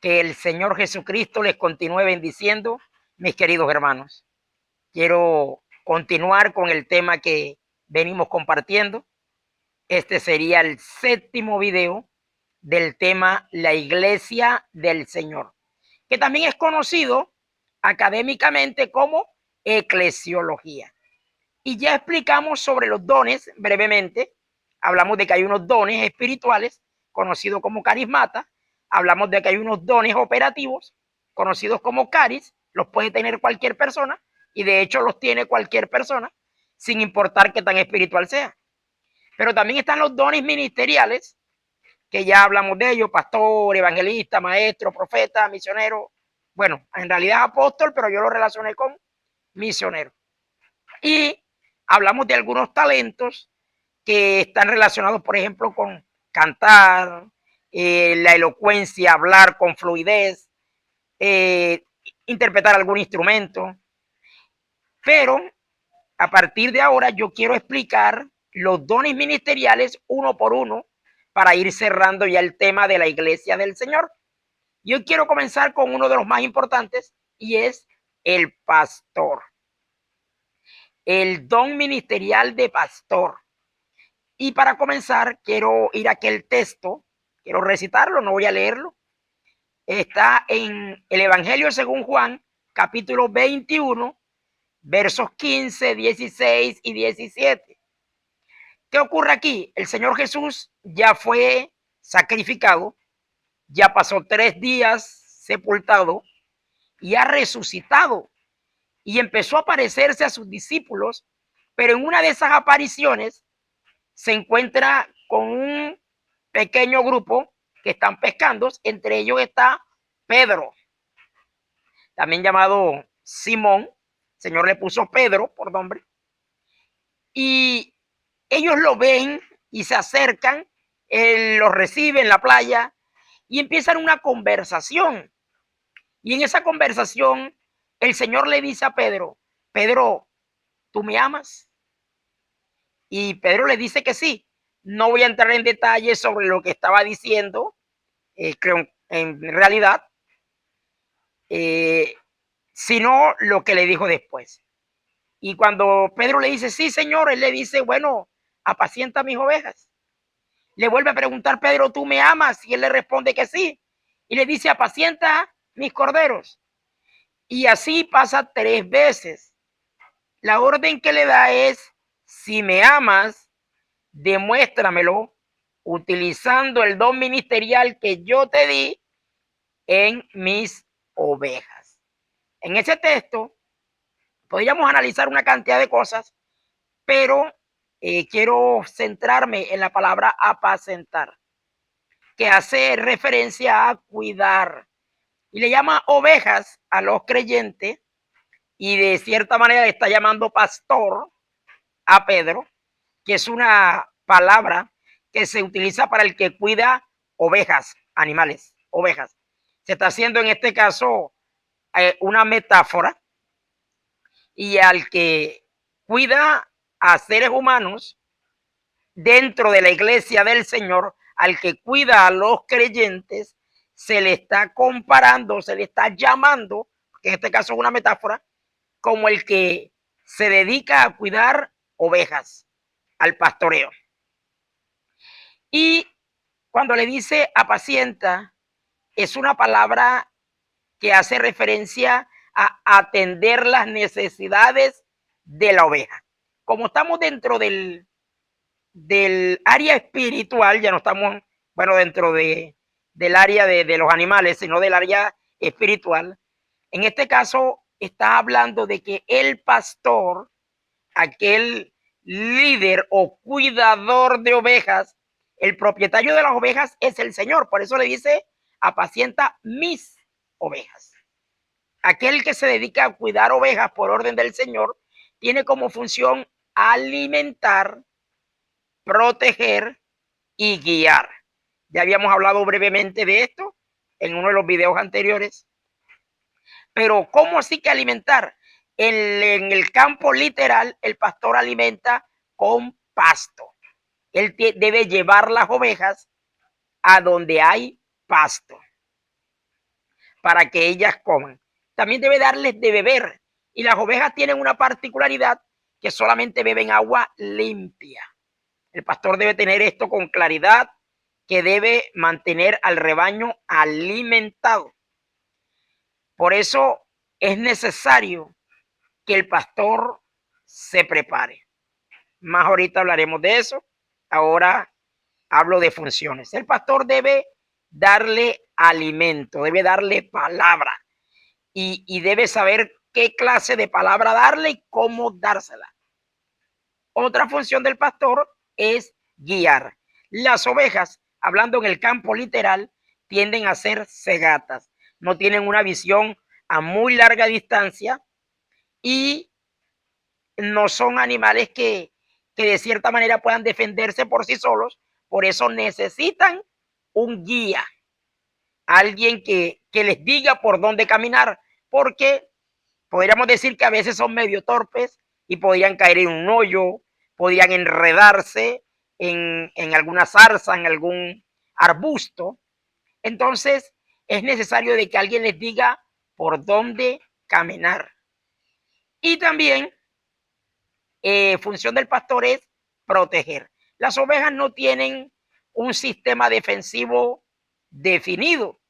Que el Señor Jesucristo les continúe bendiciendo, mis queridos hermanos. Quiero continuar con el tema que venimos compartiendo. Este sería el séptimo video del tema La Iglesia del Señor, que también es conocido académicamente como eclesiología. Y ya explicamos sobre los dones brevemente. Hablamos de que hay unos dones espirituales, conocidos como carismata. Hablamos de que hay unos dones operativos, conocidos como caris. Los puede tener cualquier persona, y de hecho los tiene cualquier persona, sin importar qué tan espiritual sea. Pero también están los dones ministeriales, que ya hablamos de ellos: pastor, evangelista, maestro, profeta, misionero. Bueno, en realidad apóstol, pero yo lo relacioné con misionero. Y hablamos de algunos talentos que están relacionados, por ejemplo, con cantar, la elocuencia, hablar con fluidez, interpretar algún instrumento. Pero a partir de ahora yo quiero explicar los dones ministeriales uno por uno para ir cerrando ya el tema de la Iglesia del Señor. Yo quiero comenzar con uno de los más importantes, y es el pastor. El don ministerial de pastor. Y para comenzar, quiero ir a aquel texto, quiero recitarlo, no voy a leerlo. Está en el Evangelio según Juan, capítulo 21, versos 15, 16 y 17. ¿Qué ocurre aquí? El Señor Jesús ya fue sacrificado, ya pasó 3 días sepultado y ha resucitado, y empezó a aparecerse a sus discípulos, pero en una de esas apariciones se encuentra con un pequeño grupo que están pescando. Entre ellos está Pedro, también llamado Simón. El Señor le puso Pedro por nombre. Y ellos lo ven y se acercan, él los recibe en la playa y empiezan una conversación. Y en esa conversación el Señor le dice a Pedro: Pedro, ¿tú me amas? Y Pedro le dice que sí. No voy a entrar en detalles sobre lo que estaba diciendo, creo, en realidad, sino lo que le dijo después. Y cuando Pedro le dice, sí, Señor, él le dice, bueno, apacienta mis ovejas. Le vuelve a preguntar Pedro, ¿tú me amas? Y él le responde que sí. Y le dice, apacienta mis corderos. Y así pasa 3 veces. La orden que le da es, si me amas, demuéstramelo utilizando el don ministerial que yo te di en mis ovejas. En ese texto podríamos analizar una cantidad de cosas, pero quiero centrarme en la palabra apacentar, que hace referencia a cuidar, y le llama ovejas a los creyentes, y de cierta manera le está llamando pastor a Pedro, que es una palabra que se utiliza para el que cuida ovejas, animales, ovejas. Se está haciendo en este caso una metáfora, y al que cuida a seres humanos dentro de la iglesia del Señor, al que cuida a los creyentes, se le está comparando, se le está llamando, que en este caso es una metáfora, como el que se dedica a cuidar ovejas, al pastoreo. Y cuando le dice apacienta, es una palabra que hace referencia a atender las necesidades de la oveja. Como estamos dentro del área espiritual, ya no estamos, bueno, dentro del área de los animales, sino del área espiritual. En este caso está hablando de que el pastor, aquel líder o cuidador de ovejas, el propietario de las ovejas es el Señor. Por eso le dice, apacienta mis ovejas. Aquel que se dedica a cuidar ovejas por orden del Señor tiene como función alimentar, proteger y guiar. Ya habíamos hablado brevemente de esto en uno de los videos anteriores. Pero ¿cómo así que alimentar? En el campo literal, el pastor alimenta con pasto. Él debe llevar las ovejas a donde hay pasto. para que ellas coman. También debe darles de beber. Y las ovejas tienen una particularidad, que solamente beben agua limpia. El pastor debe tener esto con claridad, que debe mantener al rebaño alimentado. Por eso es necesario que el pastor se prepare. Más ahorita hablaremos de eso. Ahora hablo de funciones. El pastor debe darle alimento, debe darle palabra y debe saber qué clase de palabra darle y cómo dársela. Otra función del pastor es guiar. Las ovejas, hablando en el campo literal, tienden a ser cegatas. No tienen una visión a muy larga distancia y no son animales que de cierta manera puedan defenderse por sí solos. Por eso necesitan un guía, alguien que les diga por dónde caminar, porque podríamos decir que a veces son medio torpes y podrían caer en un hoyo, podrían enredarse en alguna zarza, en algún arbusto. Entonces es necesario de que alguien les diga por dónde caminar. Y también función del pastor es proteger. Las ovejas no tienen un sistema defensivo definido.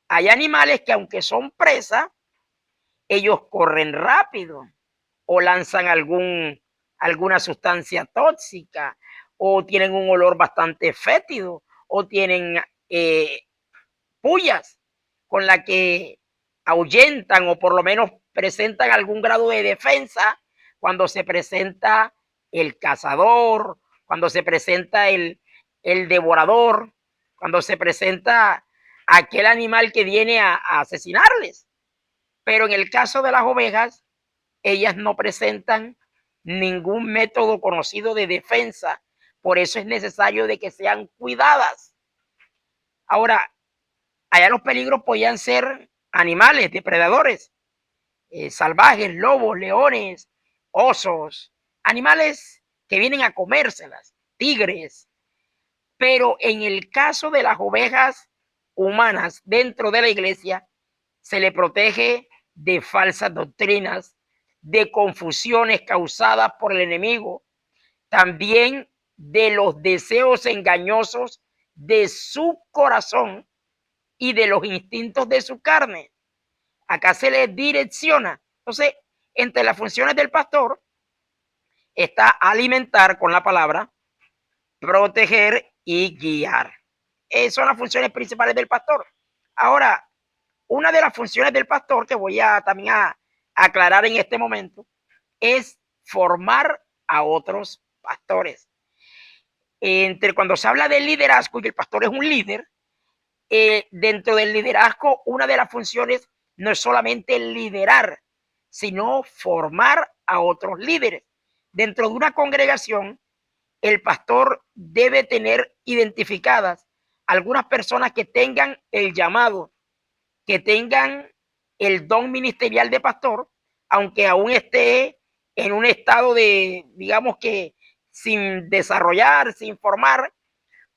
Hay animales que aunque son presa, ellos corren rápido o lanzan alguna sustancia tóxica o tienen un olor bastante fétido o tienen pullas con la que ahuyentan o por lo menos presentan algún grado de defensa cuando se presenta el cazador, cuando se presenta el devorador, cuando se presenta aquel animal que viene a asesinarles. Pero en el caso de las ovejas, ellas no presentan ningún método conocido de defensa. Por eso es necesario de que sean cuidadas. Ahora, allá los peligros podían ser animales, depredadores, salvajes, lobos, leones, osos, animales que vienen a comérselas, tigres. Pero en el caso de las ovejas humanas dentro de la iglesia, se le protege de falsas doctrinas, de confusiones causadas por el enemigo, también de los deseos engañosos de su corazón y de los instintos de su carne. Acá se le direcciona. Entonces, entre las funciones del pastor está alimentar con la palabra, proteger y guiar. Esas son las funciones principales del pastor. Ahora, una de las funciones del pastor que voy a también a aclarar en este momento es formar a otros pastores. Cuando se habla del liderazgo y que el pastor es un líder, dentro del liderazgo, una de las funciones no es solamente liderar, sino formar a otros líderes. Dentro de una congregación, el pastor debe tener identificadas algunas personas que tengan el llamado, que tengan el don ministerial de pastor, aunque aún esté en un estado de, digamos que sin desarrollar, sin formar,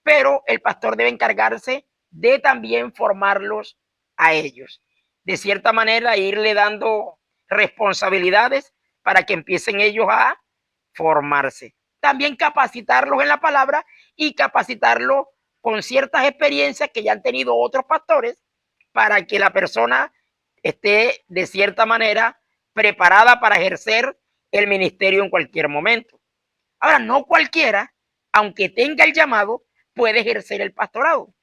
pero el pastor debe encargarse de también formarlos a ellos. De cierta manera, irle dando responsabilidades para que empiecen ellos a formarse. También capacitarlos en la palabra y capacitarlos con ciertas experiencias que ya han tenido otros pastores para que la persona esté de cierta manera preparada para ejercer el ministerio en cualquier momento. Ahora, no cualquiera, aunque tenga el llamado, puede ejercer el pastorado.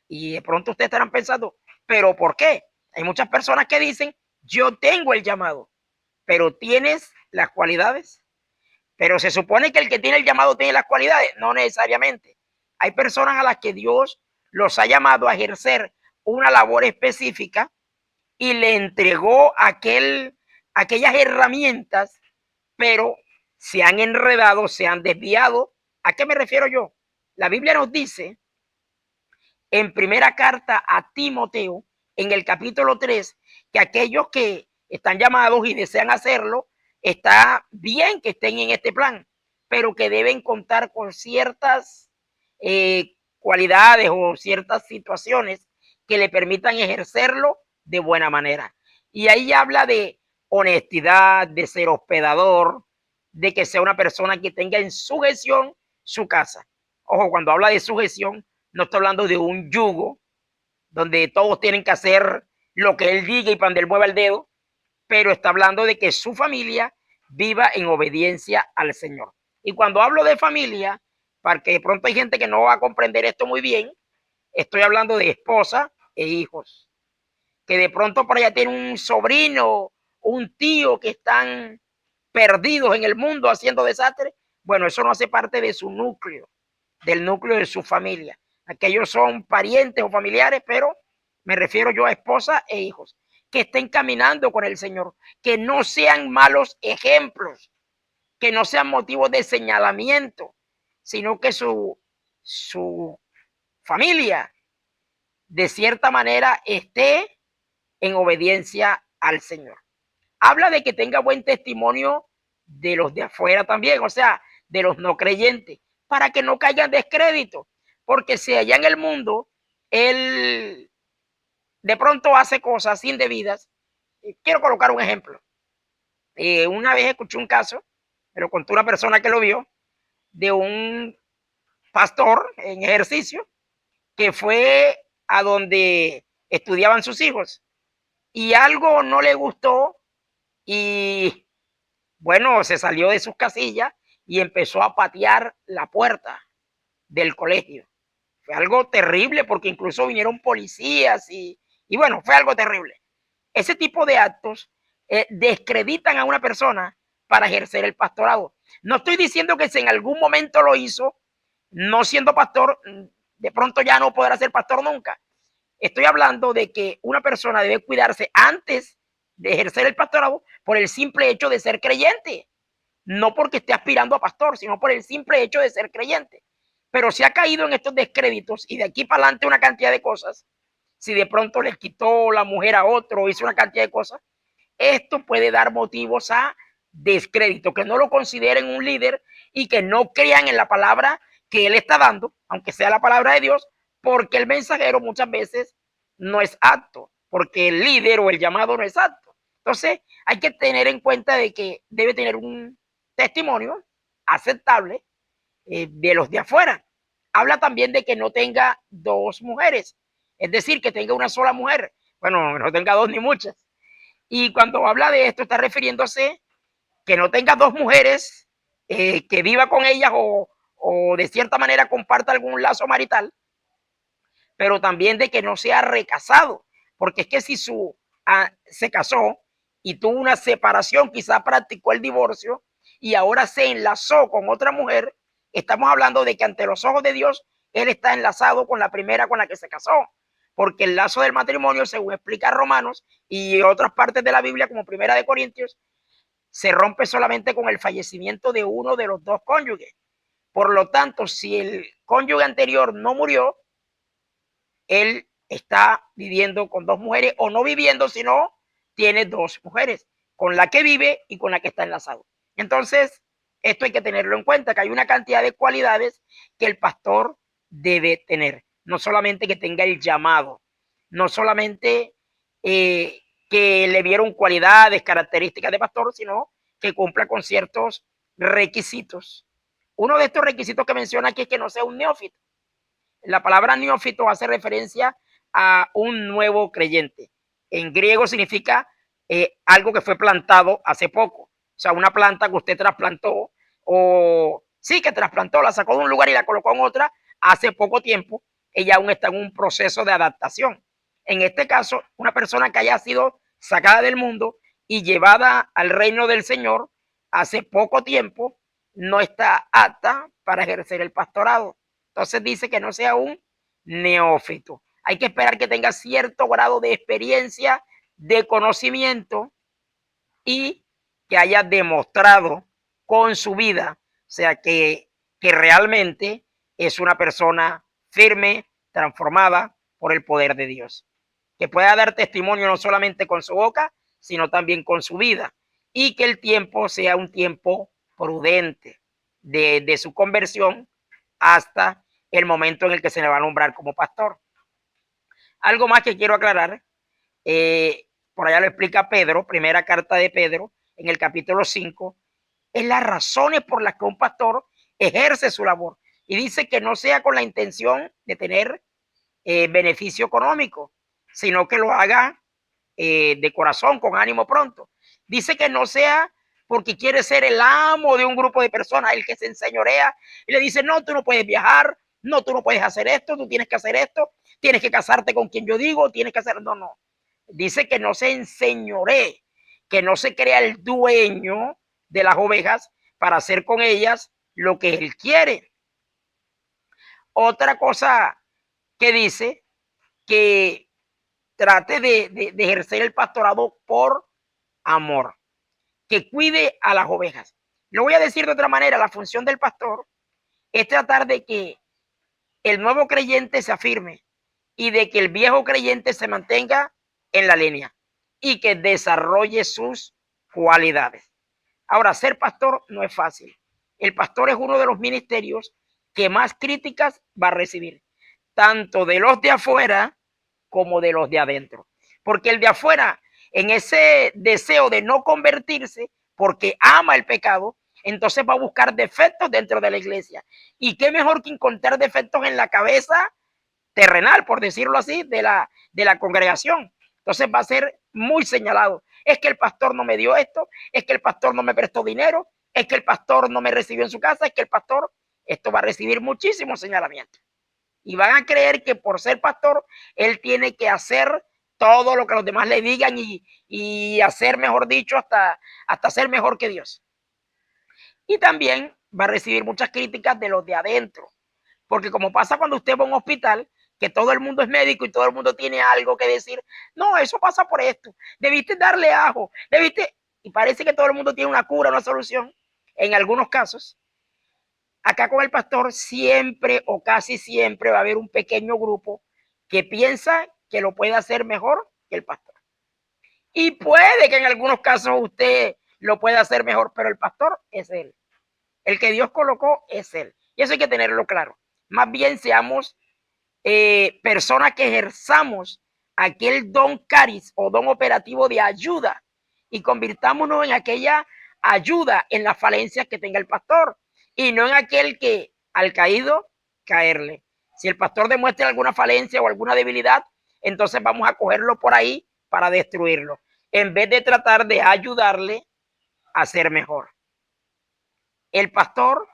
Y de pronto ustedes estarán pensando, ¿pero por qué? Hay muchas personas que dicen, yo tengo el llamado, pero ¿tienes las cualidades? Pero se supone que el que tiene el llamado tiene las cualidades. No necesariamente. Hay personas a las que Dios los ha llamado a ejercer una labor específica y le entregó aquellas herramientas, pero se han enredado, se han desviado. ¿A qué me refiero yo? La Biblia nos dice en primera carta a Timoteo, en el capítulo 3, que aquellos que están llamados y desean hacerlo, está bien que estén en este plan, pero que deben contar con ciertas cualidades o ciertas situaciones que le permitan ejercerlo de buena manera. Y ahí habla de honestidad, de ser hospedador, de que sea una persona que tenga en sujeción su casa. Ojo, cuando habla de sujeción, no estoy hablando de un yugo donde todos tienen que hacer lo que él diga y para donde él mueva el dedo, pero está hablando de que su familia viva en obediencia al Señor. Y cuando hablo de familia, para que de pronto hay gente que no va a comprender esto muy bien, estoy hablando de esposa e hijos, que de pronto por allá tienen un sobrino, un tío que están perdidos en el mundo haciendo desastre. Bueno, eso no hace parte de su núcleo, del núcleo de su familia. Aquellos son parientes o familiares, pero me refiero yo a esposa e hijos, que estén caminando con el Señor, que no sean malos ejemplos, que no sean motivos de señalamiento, sino que su familia de cierta manera esté en obediencia al Señor. Habla de que tenga buen testimonio de los de afuera también, o sea, de los no creyentes, para que no caigan descrédito, porque si allá en el mundo él de pronto hace cosas indebidas, quiero colocar un ejemplo. Una vez escuché un caso, me lo contó una persona que lo vio, de un pastor en ejercicio que fue a donde estudiaban sus hijos y algo no le gustó y bueno, se salió de sus casillas y empezó a patear la puerta del colegio. Fue algo terrible porque incluso vinieron policías y bueno, fue algo terrible. Ese tipo de actos descreditan a una persona para ejercer el pastorado. No estoy diciendo que si en algún momento lo hizo, no siendo pastor, de pronto ya no podrá ser pastor nunca. Estoy hablando de que una persona debe cuidarse antes de ejercer el pastorado por el simple hecho de ser creyente. No porque esté aspirando a pastor, sino por el simple hecho de ser creyente. Pero si ha caído en estos descréditos y de aquí para adelante una cantidad de cosas, si de pronto le quitó la mujer a otro, hizo una cantidad de cosas, esto puede dar motivos a descrédito, que no lo consideren un líder y que no crean en la palabra que él está dando, aunque sea la palabra de Dios, porque el mensajero muchas veces no es apto, porque el líder o el llamado no es apto. Entonces, hay que tener en cuenta de que debe tener un testimonio aceptable de los de afuera. Habla también de que no tenga dos mujeres, es decir, que tenga una sola mujer. Bueno, no tenga dos ni muchas. Y cuando habla de esto, está refiriéndose que no tenga dos mujeres, que viva con ellas o de cierta manera comparta algún lazo marital, pero también de que no sea recasado, porque es que si se casó y tuvo una separación, quizá practicó el divorcio y ahora se enlazó con otra mujer, estamos hablando de que ante los ojos de Dios, él está enlazado con la primera con la que se casó, porque el lazo del matrimonio, según explica Romanos y otras partes de la Biblia, como Primera de Corintios, se rompe solamente con el fallecimiento de uno de los dos cónyuges. Por lo tanto, si el cónyuge anterior no murió, él está viviendo con dos mujeres o no viviendo, sino tiene dos mujeres, con la que vive y con la que está enlazado. Entonces, esto hay que tenerlo en cuenta, que hay una cantidad de cualidades que el pastor debe tener. No solamente que tenga el llamado, no solamente que le vieron cualidades, características de pastor, sino que cumpla con ciertos requisitos. Uno de estos requisitos que menciona aquí es que no sea un neófito. La palabra neófito hace referencia a un nuevo creyente. En griego significa algo que fue plantado hace poco. O sea, una planta que usted trasplantó o sí que trasplantó, la sacó de un lugar y la colocó en otra hace poco tiempo. Ella aún está en un proceso de adaptación. En este caso, una persona que haya sido sacada del mundo y llevada al reino del Señor hace poco tiempo no está apta para ejercer el pastorado. Entonces dice que no sea un neófito. Hay que esperar que tenga cierto grado de experiencia, de conocimiento y que haya demostrado con su vida, o sea, que realmente es una persona firme, transformada por el poder de Dios. Que pueda dar testimonio no solamente con su boca, sino también con su vida. Y que el tiempo sea un tiempo prudente de su conversión hasta el momento en el que se le va a nombrar como pastor. Algo más que quiero aclarar por allá lo explica Pedro, primera carta de Pedro, en el capítulo 5, es las razones por las que un pastor ejerce su labor. Y dice que no sea con la intención de tener beneficio económico, sino que lo haga de corazón, con ánimo pronto. Dice que no sea porque quiere ser el amo de un grupo de personas, el que se enseñorea y le dice, no, tú no puedes viajar, no, tú no puedes hacer esto, tú tienes que hacer esto, tienes que casarte con quien yo digo, tienes que hacer, no, no. Dice que no se enseñoree, que no se crea el dueño de las ovejas para hacer con ellas lo que él quiere. Otra cosa que dice, que trate de ejercer el pastorado por amor, que cuide a las ovejas. Lo voy a decir de otra manera, la función del pastor es tratar de que el nuevo creyente se afirme y de que el viejo creyente se mantenga en la línea y que desarrolle sus cualidades. Ahora, ser pastor no es fácil. El pastor es uno de los ministerios que más críticas va a recibir, tanto de los de afuera como de los de adentro. Porque el de afuera, en ese deseo de no convertirse, porque ama el pecado, entonces va a buscar defectos dentro de la iglesia. Y qué mejor que encontrar defectos en la cabeza terrenal, por decirlo así, de la congregación. Entonces va a ser muy señalado. Es que el pastor no me dio esto, es que el pastor no me prestó dinero, es que el pastor no me recibió en su casa, es que el pastor, esto va a recibir muchísimos señalamientos. Y van a creer que por ser pastor, él tiene que hacer todo lo que los demás le digan y hacer, mejor dicho, hasta ser mejor que Dios. Y también va a recibir muchas críticas de los de adentro. Porque como pasa cuando usted va a un hospital, que todo el mundo es médico y todo el mundo tiene algo que decir, no, eso pasa por esto, debiste darle ajo, debiste, y parece que todo el mundo tiene una cura, una solución, en algunos casos. Acá con el pastor siempre o casi siempre va a haber un pequeño grupo que piensa que lo puede hacer mejor que el pastor. Y puede que en algunos casos usted lo pueda hacer mejor, pero el pastor es él. El que Dios colocó es él. Y eso hay que tenerlo claro. Más bien seamos personas que ejerzamos aquel don caris o don operativo de ayuda y convirtámonos en aquella ayuda en las falencias que tenga el pastor y no en aquel que al caído caerle. Si el pastor demuestra alguna falencia o alguna debilidad, entonces vamos a cogerlo por ahí para destruirlo, en vez de tratar de ayudarle a ser mejor. El pastor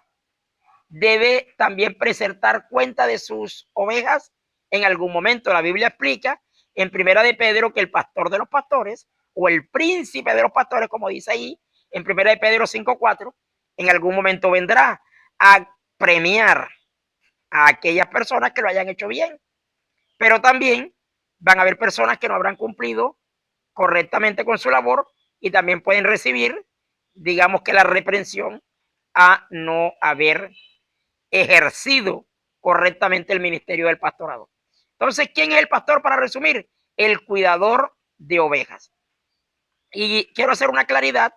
debe también presentar cuenta de sus ovejas en algún momento. La Biblia explica en Primera de Pedro que el pastor de los pastores o el príncipe de los pastores, como dice ahí en Primera de Pedro 5:4, en algún momento vendrá a premiar a aquellas personas que lo hayan hecho bien. Pero también van a haber personas que no habrán cumplido correctamente con su labor y también pueden recibir, digamos que la reprensión a no haber ejercido correctamente el ministerio del pastorado. Entonces, ¿quién es el pastor para resumir? El cuidador de ovejas. Y quiero hacer una claridad,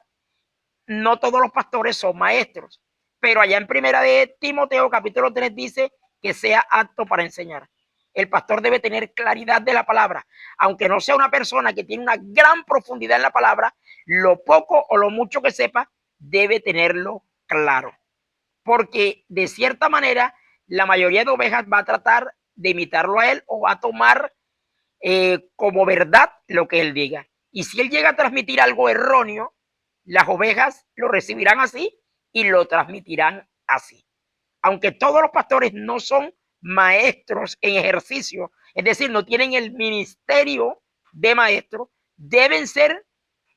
no todos los pastores son maestros, pero allá en primera de Timoteo capítulo 3 dice que sea apto para enseñar. El pastor debe tener claridad de la palabra, aunque no sea una persona que tiene una gran profundidad en la palabra, lo poco o lo mucho que sepa debe tenerlo claro. Porque de cierta manera la mayoría de ovejas va a tratar de imitarlo a él o va a tomar como verdad lo que él diga. Y si él llega a transmitir algo erróneo, las ovejas lo recibirán así y lo transmitirán así. Aunque todos los pastores no son maestros en ejercicio, es decir, no tienen el ministerio de maestro, deben ser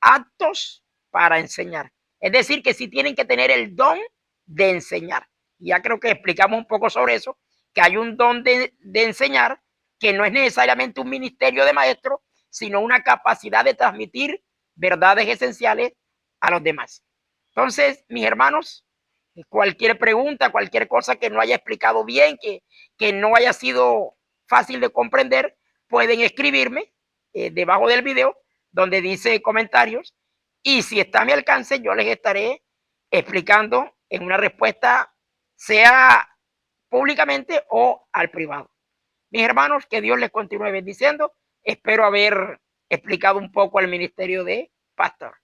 aptos para enseñar. Es decir, que sí tienen que tener el don de enseñar. Ya creo que explicamos un poco sobre eso, que hay un don de enseñar que no es necesariamente un ministerio de maestro, sino una capacidad de transmitir verdades esenciales a los demás. Entonces, mis hermanos, cualquier pregunta, cualquier cosa que no haya explicado bien, que no haya sido fácil de comprender, pueden escribirme debajo del video donde dice comentarios y si está a mi alcance yo les estaré explicando en una respuesta sea públicamente o al privado. Mis hermanos, que Dios les continúe bendiciendo. Espero haber explicado un poco el ministerio de pastor.